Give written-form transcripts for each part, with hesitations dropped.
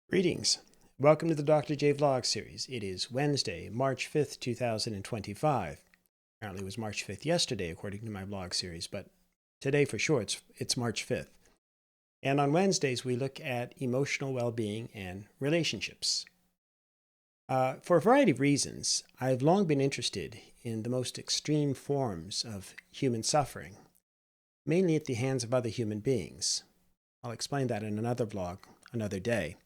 Greetings. Welcome to the Dr. J Vlog series. It is Wednesday, March 5th, 2025. Apparently it was March 5th yesterday, according to my vlog series, but today for sure it's March 5th. And on Wednesdays, we look at emotional well-being and relationships. For a variety of reasons, I've long been interested in the most extreme forms of human suffering, mainly at the hands of other human beings. I'll explain that in another vlog another day.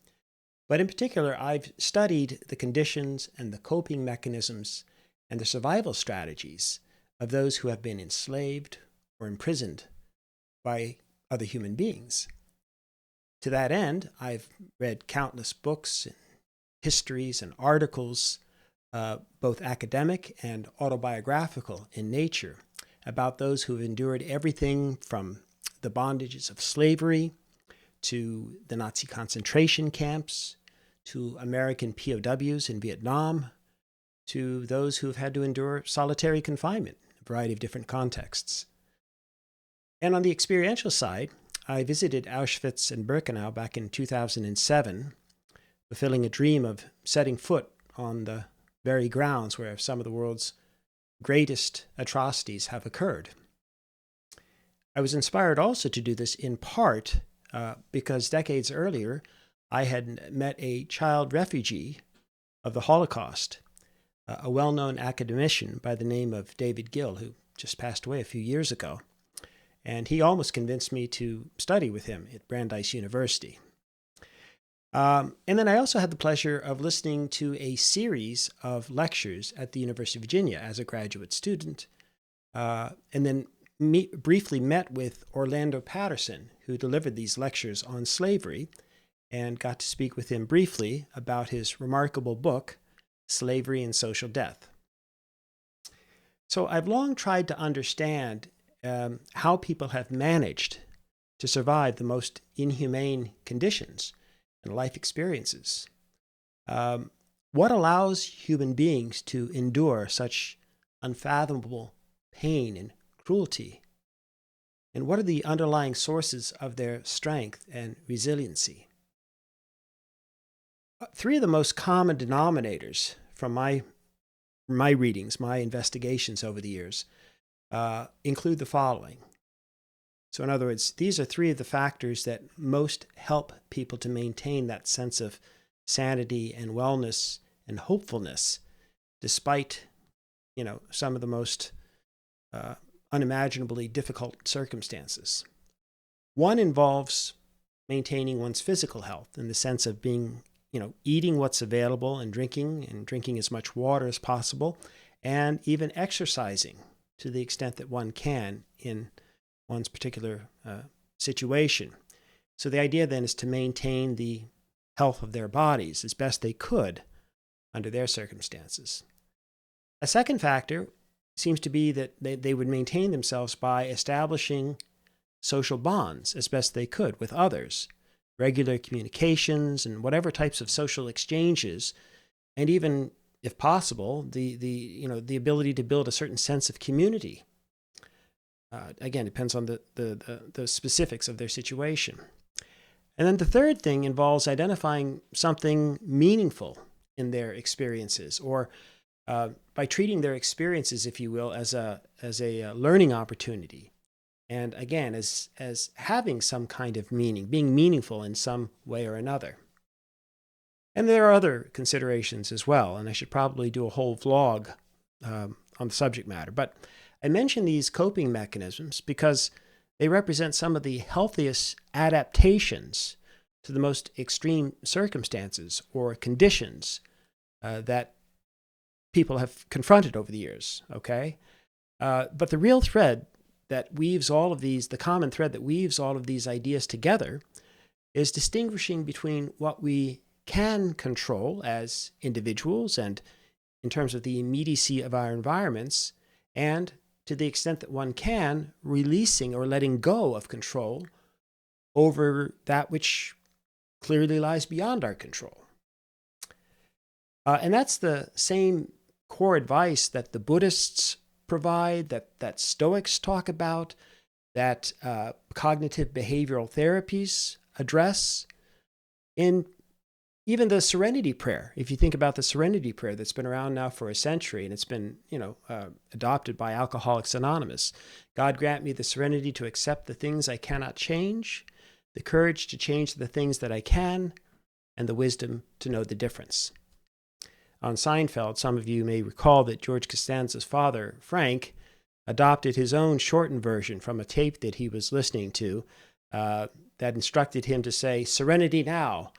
But in particular, I've studied the conditions and the coping mechanisms and the survival strategies of those who have been enslaved or imprisoned by other human beings. To that end, I've read countless books, and histories, and articles, both academic and autobiographical in nature, about those who have endured everything from the bondages of slavery to the Nazi concentration camps, to American POWs in Vietnam, to those who have had to endure solitary confinement in a variety of different contexts. And on the experiential side, I visited Auschwitz and Birkenau back in 2007, fulfilling a dream of setting foot on the very grounds where some of the world's greatest atrocities have occurred. I was inspired also to do this in part because decades earlier, I had met a child refugee of the Holocaust, a well-known academician by the name of David Gill, who just passed away a few years ago. And he almost convinced me to study with him at Brandeis University. And then I also had the pleasure of listening to a series of lectures at the University of Virginia as a graduate student, and then briefly met with Orlando Patterson, who delivered these lectures on slavery, and got to speak with him briefly about his remarkable book, Slavery and Social Death. So I've long tried to understand how people have managed to survive the most inhumane conditions and life experiences. What allows human beings to endure such unfathomable pain and cruelty? And what are the underlying sources of their strength and resiliency? Three of the most common denominators from my readings, my investigations over the years, include the following. So in other words, these are three of the factors that most help people to maintain that sense of sanity and wellness and hopefulness, despite, some of the most unimaginably difficult circumstances. One involves maintaining one's physical health in the sense of being, eating what's available and drinking as much water as possible, and even exercising to the extent that one can in one's particular situation. So the idea then is to maintain the health of their bodies as best they could under their circumstances. A second factor seems to be that they would maintain themselves by establishing social bonds as best they could with others, regular communications and whatever types of social exchanges, and even, if possible, the ability to build a certain sense of community. Again, it depends on the specifics of their situation. And then the third thing involves identifying something meaningful in their experiences, or by treating their experiences, if you will, as a learning opportunity, and again, as having some kind of meaning, being meaningful in some way or another. And there are other considerations as well, and I should probably do a whole vlog on the subject matter. But I mention these coping mechanisms because they represent some of the healthiest adaptations to the most extreme circumstances or conditions that people have confronted over the years, okay? But the real thread that weaves all of these, the common thread that weaves all of these ideas together, is distinguishing between what we can control as individuals and in terms of the immediacy of our environments, and to the extent that one can, releasing or letting go of control over that which clearly lies beyond our control. And that's the same core advice that the Buddhists provide, that Stoics talk about, that cognitive behavioral therapies address. In Even the Serenity Prayer, if you think about the Serenity Prayer that's been around now for a century and it's been, adopted by Alcoholics Anonymous. God grant me the serenity to accept the things I cannot change, the courage to change the things that I can, and the wisdom to know the difference. On Seinfeld, some of you may recall that George Costanza's father, Frank, adopted his own shortened version from a tape that he was listening to that instructed him to say, "Serenity now,"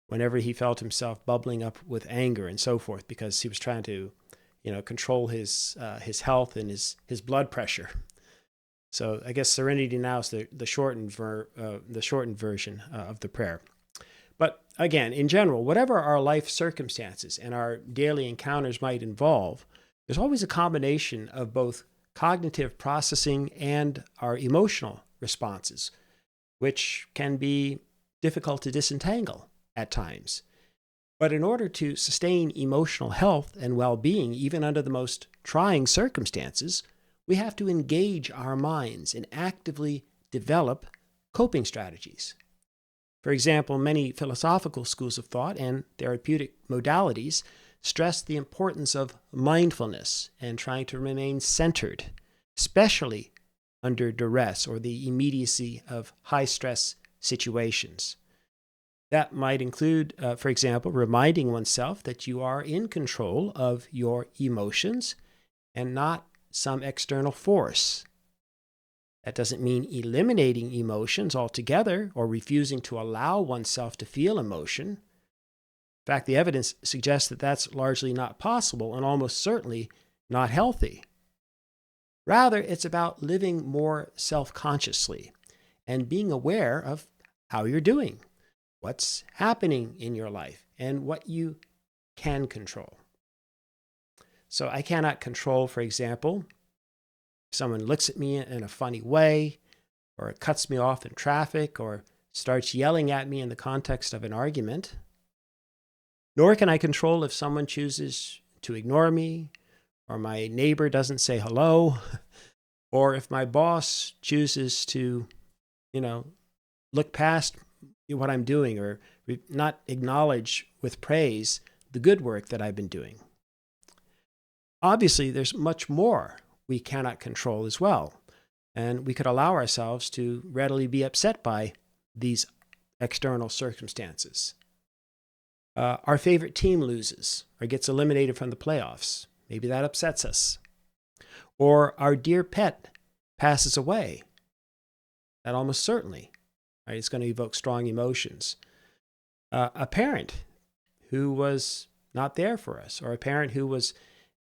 whenever he felt himself bubbling up with anger and so forth, because he was trying to, control his health and his blood pressure. So I guess Serenity Now is the shortened version of the prayer. But again, in general, whatever our life circumstances and our daily encounters might involve, there's always a combination of both cognitive processing and our emotional responses, which can be difficult to disentangle at times. But in order to sustain emotional health and well-being, even under the most trying circumstances, we have to engage our minds and actively develop coping strategies. For example, many philosophical schools of thought and therapeutic modalities stress the importance of mindfulness and trying to remain centered, especially under duress or the immediacy of high-stress situations. That might include, for example, reminding oneself that you are in control of your emotions and not some external force. That doesn't mean eliminating emotions altogether or refusing to allow oneself to feel emotion. In fact, the evidence suggests that that's largely not possible and almost certainly not healthy. Rather, it's about living more self-consciously and being aware of how you're doing, what's happening in your life, and what you can control. So I cannot control, for example, if someone looks at me in a funny way, or cuts me off in traffic, or starts yelling at me in the context of an argument. Nor can I control if someone chooses to ignore me, or my neighbor doesn't say hello, or if my boss chooses to, look past what I'm doing or not acknowledge with praise the good work that I've been doing. Obviously, there's much more we cannot control as well, and we could allow ourselves to readily be upset by these external circumstances. Our favorite team loses or gets eliminated from the playoffs. Maybe that upsets us. Or our dear pet passes away. That almost certainly, right, is going to evoke strong emotions. A parent who was not there for us, or a parent who was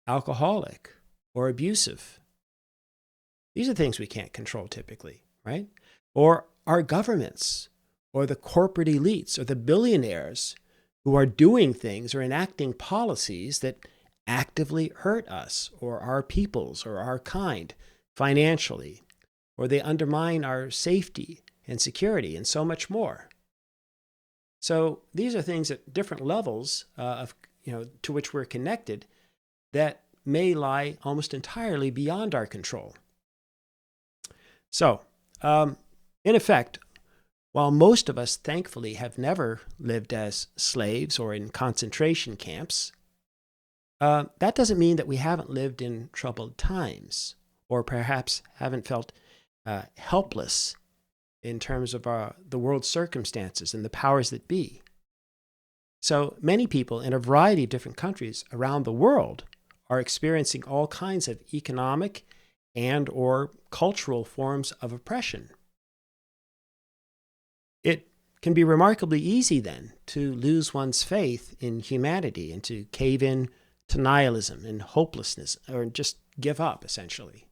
alcoholic or abusive. These are things we can't control typically, right? Or our governments, or the corporate elites, or the billionaires who are doing things or enacting policies that actively hurt us, or our peoples, or our kind financially, or they undermine our safety and security, and so much more. So these are things at different levels to which we're connected that may lie almost entirely beyond our control. So, in effect, while most of us thankfully have never lived as slaves or in concentration camps, that doesn't mean that we haven't lived in troubled times, or perhaps haven't felt helpless in terms of the world's circumstances and the powers that be. So many people in a variety of different countries around the world are experiencing all kinds of economic and or cultural forms of oppression. It can be remarkably easy then to lose one's faith in humanity and to cave in to nihilism and hopelessness, or just give up, essentially.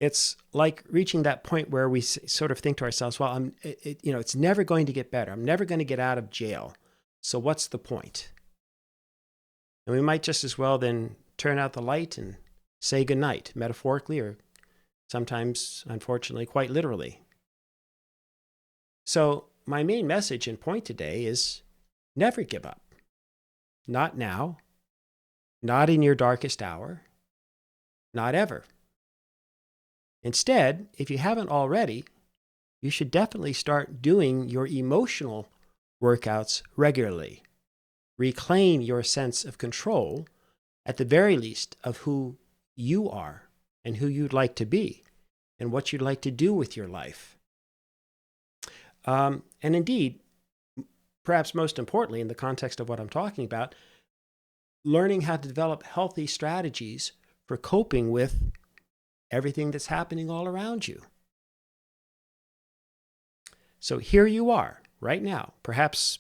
It's like reaching that point where we sort of think to ourselves, well, it's never going to get better. I'm never going to get out of jail. So what's the point? And we might just as well then turn out the light and say goodnight, metaphorically, or sometimes, unfortunately, quite literally. So my main message and point today is never give up. Not now, not in your darkest hour, not ever. Instead, if you haven't already, you should definitely start doing your emotional workouts regularly. reclaim your sense of control, at the very least, of who you are and who you'd like to be and what you'd like to do with your life. And indeed, perhaps most importantly, in the context of what I'm talking about, learning how to develop healthy strategies for coping with everything that's happening all around you. So here you are right now, perhaps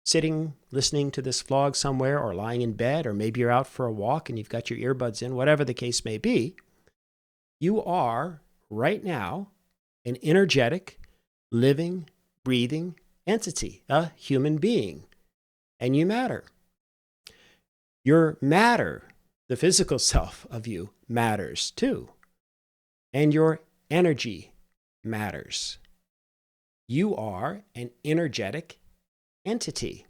sitting, listening to this vlog somewhere, or lying in bed, or maybe you're out for a walk and you've got your earbuds in, whatever the case may be. You are right now an energetic, living, breathing entity, a human being, and you matter. Your matter, the physical self of you, matters too, and your energy matters. You are an energetic entity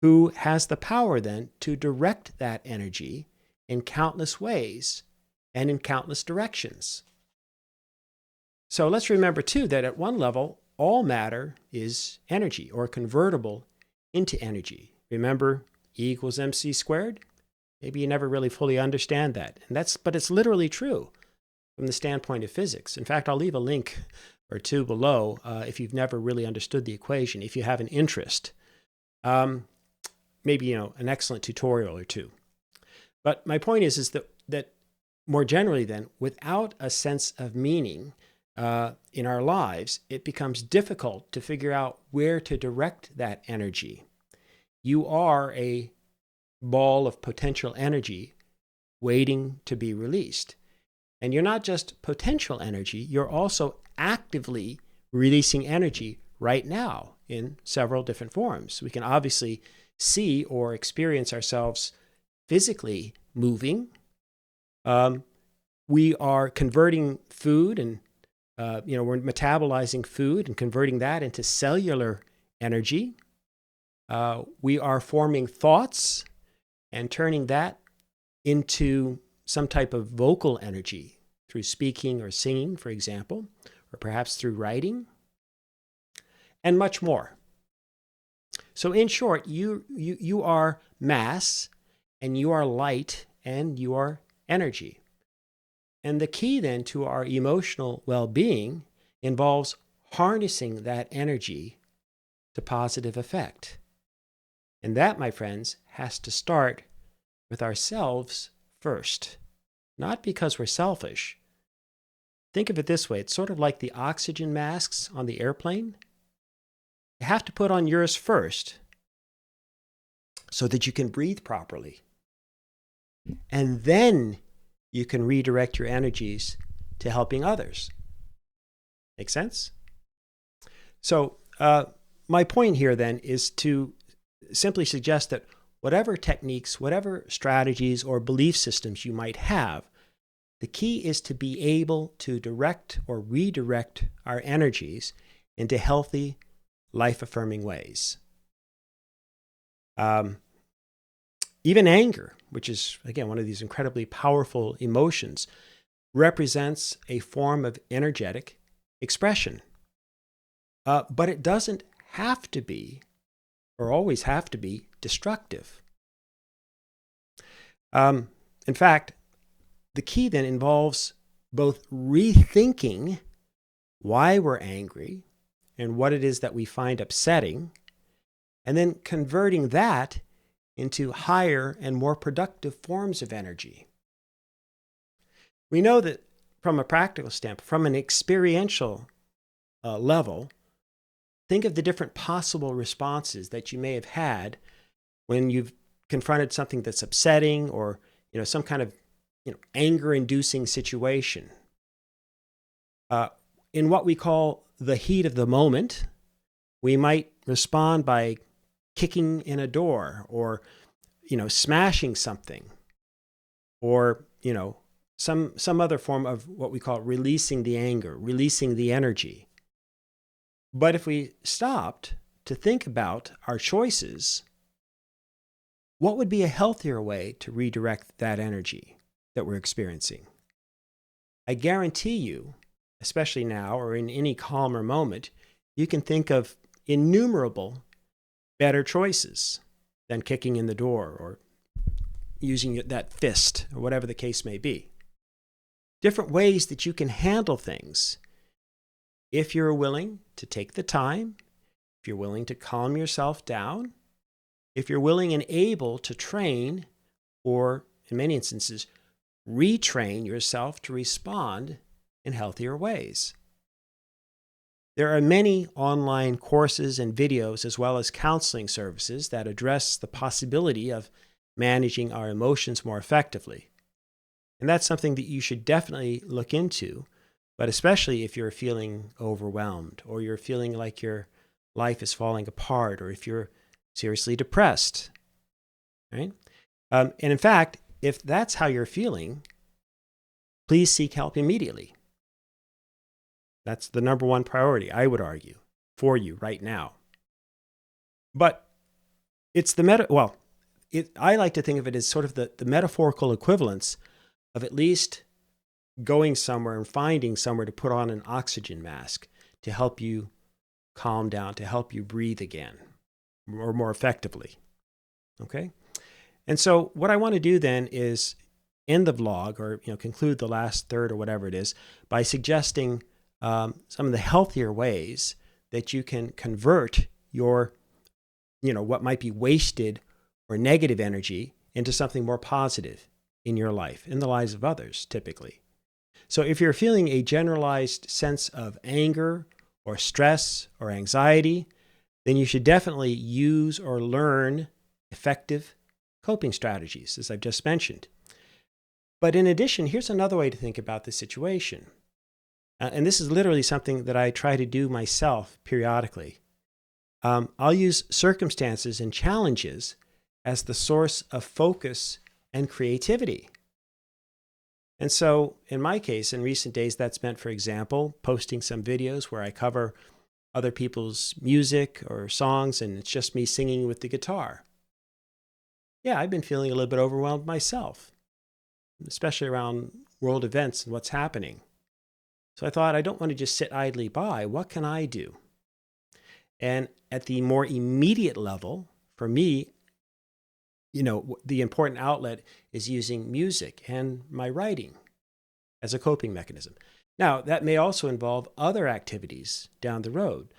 who has the power then to direct that energy in countless ways and in countless directions. So let's remember too that at one level, all matter is energy or convertible into energy. Remember E equals mc squared? Maybe you never really fully understand that. But it's literally true from the standpoint of physics. In fact, I'll leave a link or two below if you've never really understood the equation, if you have an interest. Maybe, an excellent tutorial or two. But my point is that more generally then, without a sense of meaning in our lives, it becomes difficult to figure out where to direct that energy. You are a ball of potential energy waiting to be released. And you're not just potential energy, you're also actively releasing energy right now in several different forms. We can obviously see or experience ourselves physically moving. We are converting food and, we're metabolizing food and converting that into cellular energy. We are forming thoughts and turning that into some type of vocal energy through speaking or singing, for example, or perhaps through writing, and much more. So in short, you are mass, and you are light, and you are energy. And the key then to our emotional well-being involves harnessing that energy to positive effect. And that, my friends, has to start with ourselves first. Not because we're selfish. Think of it this way. It's sort of like the oxygen masks on the airplane. You have to put on yours first so that you can breathe properly. And then you can redirect your energies to helping others. Make sense? So my point here then is to simply suggest that whatever techniques, whatever strategies or belief systems you might have, the key is to be able to direct or redirect our energies into healthy, life-affirming ways. Even anger, which is, again, one of these incredibly powerful emotions, represents a form of energetic expression. But it doesn't have to be, or always have to be, destructive. In fact, the key then involves both rethinking why we're angry and what it is that we find upsetting, and then converting that into higher and more productive forms of energy. We know that from a practical standpoint, from an experiential level, think of the different possible responses that you may have had when you've confronted something that's upsetting or some kind of anger-inducing situation. In what we call the heat of the moment, we might respond by kicking in a door or smashing something, or some other form of what we call releasing the anger, releasing the energy. But if we stopped to think about our choices, what would be a healthier way to redirect that energy that we're experiencing? I guarantee you, especially now or in any calmer moment, you can think of innumerable better choices than kicking in the door or using that fist or whatever the case may be. Different ways that you can handle things if you're willing to take the time, if you're willing to calm yourself down, if you're willing and able to train, or in many instances, retrain yourself to respond in healthier ways. There are many online courses and videos, as well as counseling services, that address the possibility of managing our emotions more effectively. And that's something that you should definitely look into, but especially if you're feeling overwhelmed, or you're feeling like your life is falling apart, or if you're seriously depressed, right? And in fact, if that's how you're feeling, please seek help immediately. That's the number one priority, I would argue, for you right now. But it's I like to think of it as sort of the metaphorical equivalence of at least going somewhere and finding somewhere to put on an oxygen mask to help you calm down, to help you breathe again, or more effectively. Okay? And so what I want to do then is end the vlog, or conclude the last third or whatever it is, by suggesting some of the healthier ways that you can convert your, what might be wasted or negative energy into something more positive in your life, in the lives of others, typically. So if you're feeling a generalized sense of anger or stress or anxiety, then you should definitely use or learn effective coping strategies, as I've just mentioned. But in addition, here's another way to think about the situation. And this is literally something that I try to do myself periodically. I'll use circumstances and challenges as the source of focus and creativity. And so, in my case, in recent days, that's meant, for example, posting some videos where I cover other people's music or songs, and it's just me singing with the guitar. Yeah, I've been feeling a little bit overwhelmed myself, especially around world events and what's happening. So I thought, I don't want to just sit idly by. What can I do? And at the more immediate level, for me, the important outlet is using music and my writing as a coping mechanism. Now, that may also involve other activities down the road,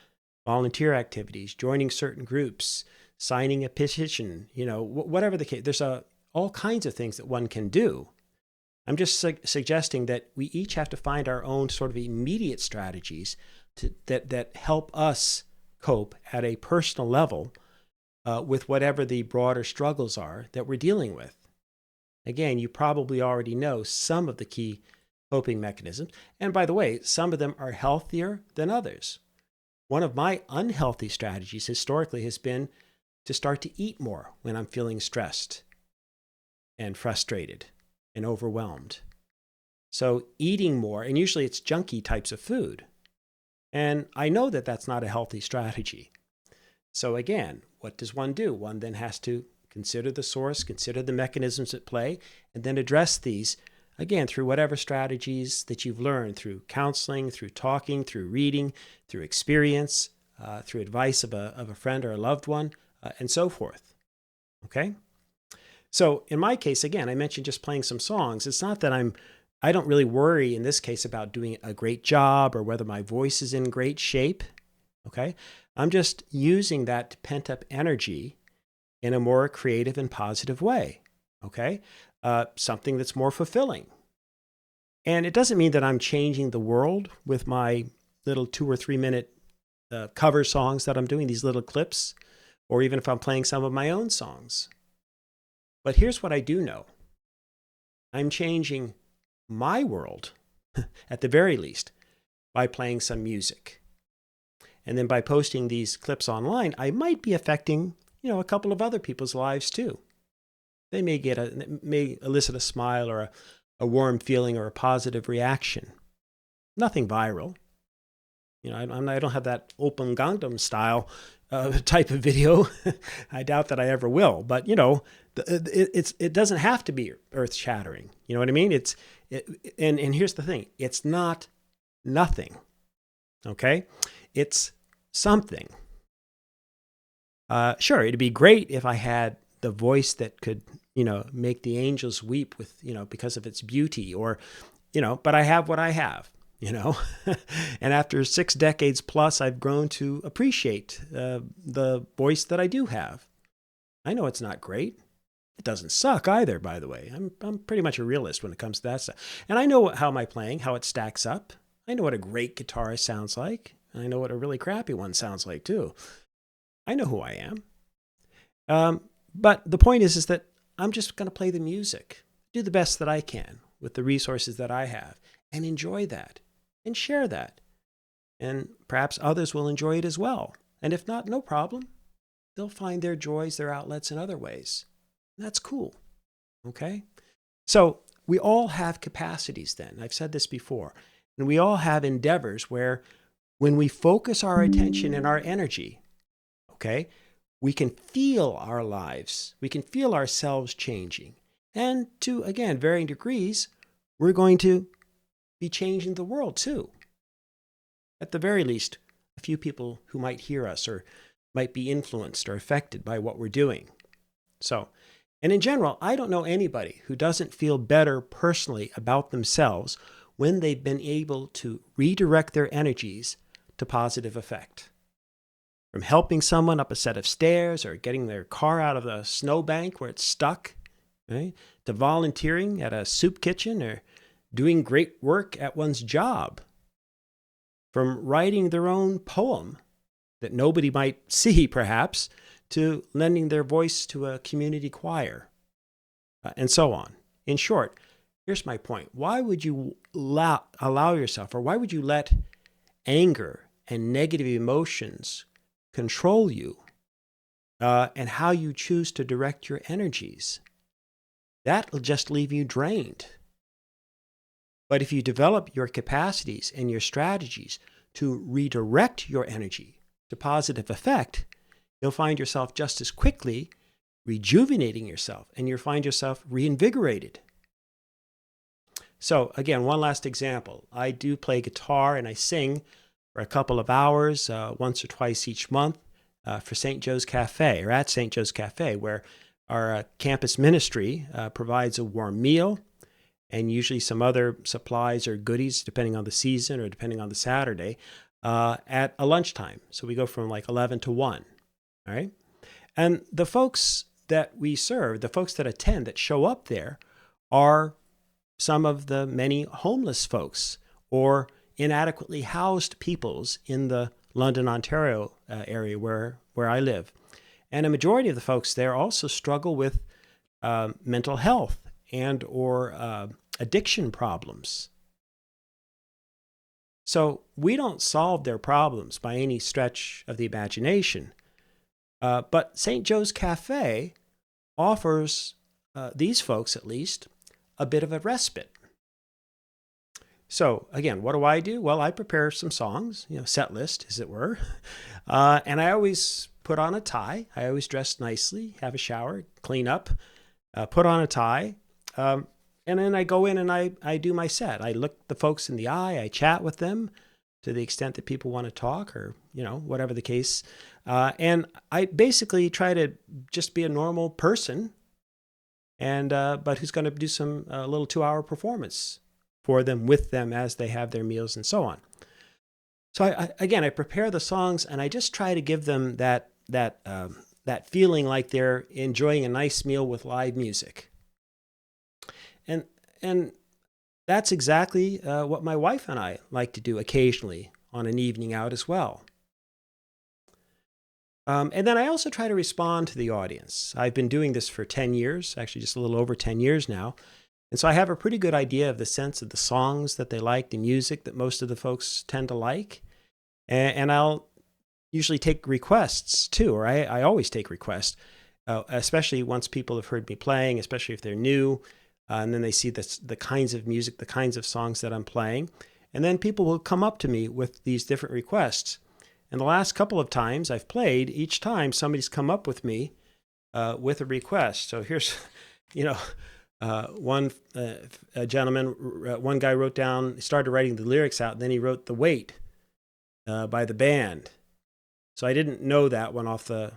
volunteer activities, joining certain groups, signing a petition, whatever the case. There's all kinds of things that one can do. I'm just suggesting that we each have to find our own sort of immediate strategies that help us cope at a personal level with whatever the broader struggles are that we're dealing with. Again, you probably already know some of the key coping mechanisms. And by the way, some of them are healthier than others. One of my unhealthy strategies historically has been to start to eat more when I'm feeling stressed and frustrated and overwhelmed. So eating more, and usually it's junky types of food. And I know that that's not a healthy strategy. So again, what does one do? One then has to consider the source, consider the mechanisms at play, and then address these, again, through whatever strategies that you've learned, through counseling, through talking, through reading, through experience, through advice of a friend or a loved one, and so forth. Okay? So in my case, again, I mentioned just playing some songs. It's not that I don't really worry in this case about doing a great job or whether my voice is in great shape. Okay? I'm just using that pent-up energy in a more creative and positive way. Okay? Something that's more fulfilling. And it doesn't mean that I'm changing the world with my little 2 or 3 minute cover songs that I'm doing, these little clips, or even if I'm playing some of my own songs. But here's what I do know. I'm changing my world, at the very least, by playing some music. And then by posting these clips online, I might be affecting, a couple of other people's lives too. They may elicit a smile or a warm feeling or a positive reaction. Nothing viral. I don't have that open Gangnam style type of video. I doubt that I ever will. But it doesn't have to be earth shattering. You know what I mean? And here's the thing: it's not nothing. Okay, it's something. Sure, it'd be great if I had the voice that could, make the angels weep with, because of its beauty, or, but I have what I have, and after 6 decades plus, I've grown to appreciate the voice that I do have. I know it's not great. It doesn't suck either, by the way. I'm pretty much a realist when it comes to that stuff. And I know how am I playing, how it stacks up. I know what a great guitarist sounds like. And I know what a really crappy one sounds like, too. I know who I am. But the point is that I'm just going to play the music, do the best that I can with the resources that I have, and enjoy that, and share that. And perhaps others will enjoy it as well. And if not, no problem. They'll find their joys, their outlets in other ways. That's cool. Okay? So we all have capacities then. I've said this before. And we all have endeavors where when we focus our attention and our energy, okay, we can feel our lives. We can feel ourselves changing. And to, again, varying degrees, we're going to be changing the world too. At the very least, a few people who might hear us or might be influenced or affected by what we're doing. So, and in general, I don't know anybody who doesn't feel better personally about themselves when they've been able to redirect their energies to positive effect. From helping someone up a set of stairs or getting their car out of the snowbank where it's stuck, right? To volunteering at a soup kitchen or doing great work at one's job. From writing their own poem that nobody might see, perhaps, to lending their voice to a community choir, and so on. In short, here's my point. Why would you allow yourself, or why would you let anger and negative emotions control you and how you choose to direct your energies? That'll just leave you drained. But if you develop your capacities and your strategies to redirect your energy to positive effect, you'll find yourself just as quickly rejuvenating yourself, and you'll find yourself reinvigorated. So again, one last example. I do play guitar and I sing for a couple of hours, once or twice each month, for St. Joe's Cafe, or at St. Joe's Cafe, where our campus ministry provides a warm meal and usually some other supplies or goodies, depending on the season or depending on the Saturday, at a lunchtime. So we go from like 11 to 1, all right? And the folks that we serve, the folks that attend, that show up there, are some of the many homeless folks or inadequately housed peoples in the London, Ontario area where I live. And a majority of the folks there also struggle with mental health and or addiction problems. So we don't solve their problems by any stretch of the imagination. But St. Joe's Cafe offers these folks, at least, a bit of a respite. So again, what do? Well, I prepare some songs, set list, as it were. And I always put on a tie. I always dress nicely, have a shower, clean up, put on a tie. And then I go in and I do my set. I look the folks in the eye. I chat with them to the extent that people want to talk, or, whatever the case. And I basically try to just be a normal person, and but who's going to do some little 2-hour performance for them, with them, as they have their meals and so on. So I prepare the songs, and I just try to give them that feeling like they're enjoying a nice meal with live music. And that's exactly what my wife and I like to do occasionally on an evening out as well. And then I also try to respond to the audience. I've been doing this for 10 years, actually just a little over 10 years now. And so I have a pretty good idea of the sense of the songs that they like, the music that most of the folks tend to like. And I'll usually take requests too, or I always take requests, especially once people have heard me playing, especially if they're new. And then they see the kinds of music, the kinds of songs that I'm playing. And then people will come up to me with these different requests. And the last couple of times I've played, each time somebody's come up with me with a request. So here's, one gentleman, one guy wrote down, started writing the lyrics out, and then he wrote The Weight by the band. So I didn't know that one off the,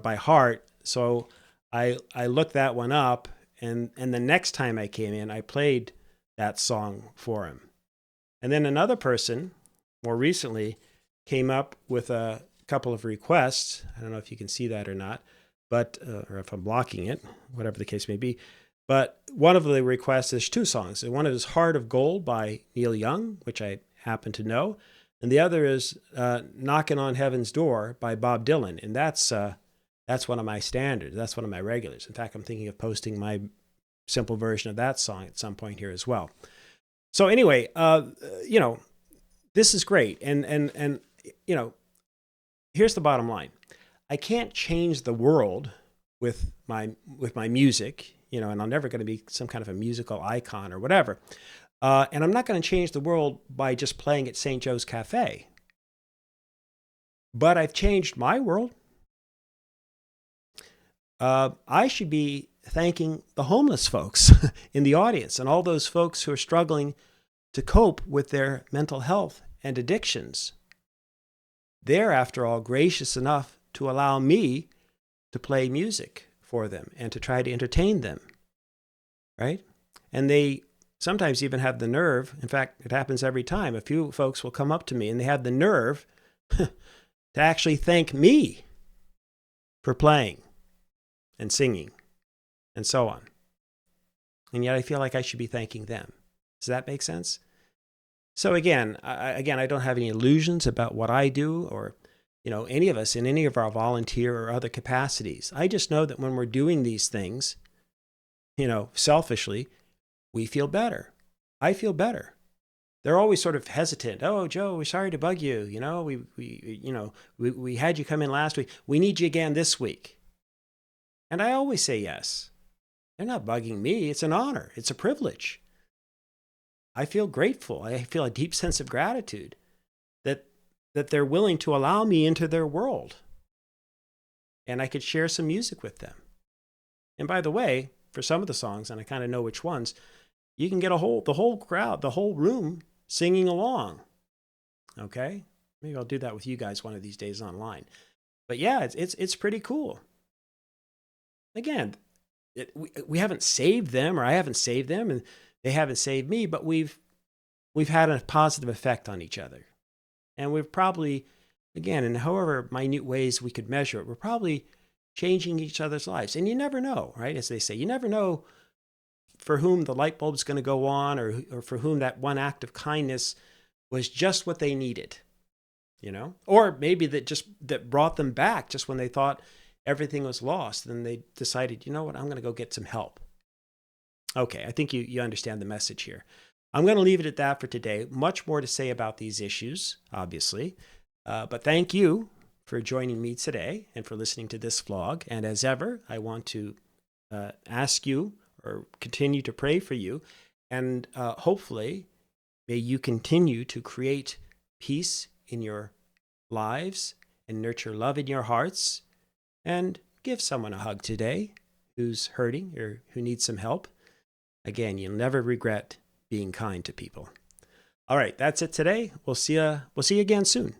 by heart. So I looked that one up, and the next time I came in, I played that song for him. And then another person, more recently, came up with a couple of requests. I don't know if you can see that or not, but or if I'm blocking it, whatever the case may be. But one of the requests is two songs. One is Heart of Gold by Neil Young, which I happen to know, and the other is Knocking on Heaven's Door by Bob Dylan, and that's one of my standards. That's one of my regulars. In fact, I'm thinking of posting my simple version of that song at some point here as well. So anyway, this is great, and here's the bottom line: I can't change the world with my music, and I'm never going to be some kind of a musical icon or whatever. And I'm not going to change the world by just playing at St. Joe's Cafe. But I've changed my world. I should be thanking the homeless folks in the audience and all those folks who are struggling to cope with their mental health and addictions. They're, after all, gracious enough to allow me to play music for them and to try to entertain them, right? And they sometimes even have the nerve, in fact, it happens every time, a few folks will come up to me and they have the nerve to actually thank me for playing and singing and so on. And yet I feel like I should be thanking them. Does that make sense? So again, I don't have any illusions about what I do or any of us in any of our volunteer or other capacities. I just know that when we're doing these things, selfishly, we feel better. I feel better. They're always sort of hesitant. Oh, Joe, we're sorry to bug you. We had you come in last week. We need you again this week. And I always say yes. They're not bugging me. It's an honor. It's a privilege. I feel grateful. I feel a deep sense of gratitude that they're willing to allow me into their world. And I could share some music with them. And by the way, for some of the songs, and I kind of know which ones, you can get the whole crowd, the whole room singing along. Okay? Maybe I'll do that with you guys one of these days online. But yeah, it's pretty cool. Again, we haven't saved them, or I haven't saved them, and they haven't saved me, but we've had a positive effect on each other. And we've probably, again, in however minute ways we could measure it, we're probably changing each other's lives. And you never know, right? As they say, you never know for whom the light bulb's going to go on, or for whom that one act of kindness was just what they needed, Or maybe that brought them back just when they thought everything was lost. Then they decided, you know what, I'm going to go get some help. Okay, I think you understand the message here. I'm going to leave it at that for today. Much more to say about these issues, obviously. But thank you for joining me today and for listening to this vlog. And as ever, I want to ask you or continue to pray for you. And hopefully, may you continue to create peace in your lives and nurture love in your hearts. And give someone a hug today who's hurting or who needs some help. Again, you'll never regret being kind to people. All right, that's it today. We'll see you again soon.